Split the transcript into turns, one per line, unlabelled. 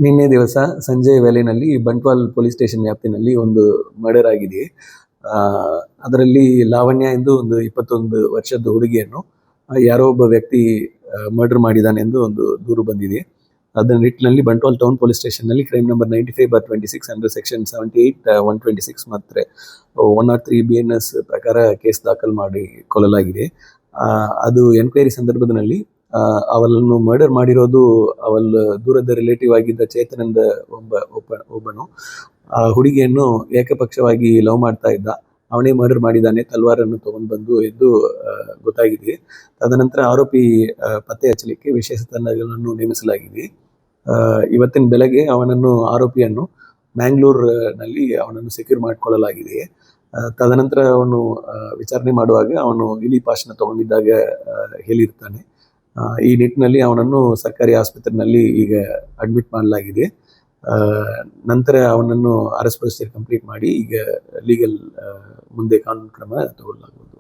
ನಿನ್ನೆ ದಿವಸ ಸಂಜೆ ವೇಳೆಯಲ್ಲಿ ಬಂಟ್ವಾಲ್ ಪೊಲೀಸ್ ಸ್ಟೇಷನ್ ವ್ಯಾಪ್ತಿನಲ್ಲಿ ಒಂದು ಮರ್ಡರ್ ಆಗಿದೆ. ಅದರಲ್ಲಿ ಲಾವಣ್ಯ ಎಂದು ಒಂದು 21 ವರ್ಷದ ಹುಡುಗಿಯನ್ನು ಯಾರೋ ಒಬ್ಬ ವ್ಯಕ್ತಿ ಮರ್ಡರ್ ಮಾಡಿದ್ದಾನೆಂದು ಒಂದು ದೂರು ಬಂದಿದೆ. ಅದರ ನಿಟ್ಟಿನಲ್ಲಿ ಬಂಟ್ವಾಲ್ ಟೌನ್ ಪೊಲೀಸ್ ಸ್ಟೇಷನ್ನಲ್ಲಿ ಕ್ರೈಮ್ ನಂಬರ್ 95/26 ಅಂಡರ್ ಸೆಕ್ಷನ್ 78, 126 ಮತ್ತು 103 BNS ಪ್ರಕಾರ ಕೇಸ್ ದಾಖಲು ಮಾಡಿ ಕೊಲ್ಲಲಾಗಿದೆ. ಅದು ಎನ್ಕ್ವೈರಿ ಸಂದರ್ಭದಲ್ಲಿ ಅವಳನ್ನು ಮರ್ಡರ್ ಮಾಡಿರೋದು ಅವಳ ದೂರದ ರಿಲೇಟಿವ್ ಆಗಿದ್ದ ಚೇತನಂದ ಒಬ್ಬನು ಆ ಹುಡುಗಿಯನ್ನು ಏಕಪಕ್ಷವಾಗಿ ಲವ್ ಮಾಡ್ತಾ ಇದ್ದ. ಅವನೇ ಮರ್ಡರ್ ಮಾಡಿದ್ದಾನೆ, ತಲ್ವಾರನ್ನು ತಗೊಂಡು ಬಂದು ಎಂದು ಗೊತ್ತಾಗಿದೆ. ತದನಂತರ ಆರೋಪಿ ಪತ್ತೆ ಹಚ್ಚಲಿಕ್ಕೆ ವಿಶೇಷ ತಂಡಗಳನ್ನು ನೇಮಿಸಲಾಗಿದೆ. ಇವತ್ತಿನ ಬೆಳಗ್ಗೆ ಆರೋಪಿಯನ್ನು ಮ್ಯಾಂಗ್ಳೂರ್ನಲ್ಲಿ ಅವನನ್ನು ಸೆಕ್ಯೂರ್ ಮಾಡಿಕೊಳ್ಳಲಾಗಿದೆ. ತದನಂತರ ಅವನು ವಿಚಾರಣೆ ಮಾಡುವಾಗ ಅವನು ಇಲಿ ಪಾಶನ ತಗೊಂಡಿದ್ದಾಗ ಹೇಳಿರ್ತಾನೆ. ಈ ನಿಟ್ಟಿನಲ್ಲಿ ಅವನನ್ನು ಸರ್ಕಾರಿ ಆಸ್ಪತ್ರೆಯಲ್ಲಿ ಈಗ ಅಡ್ಮಿಟ್ ಮಾಡಲಾಗಿದೆ. ನಂತರ ಅವನನ್ನು ಅರೆಸ್ಟ್ ಪ್ರೊಸೀಜರ್ ಕಂಪ್ಲೀಟ್ ಮಾಡಿ ಈಗ ಲೀಗಲ್ ಮುಂದೆ ಕಾನೂನು ಕ್ರಮ ತಗೊಳ್ಳಲಾಗುವುದು.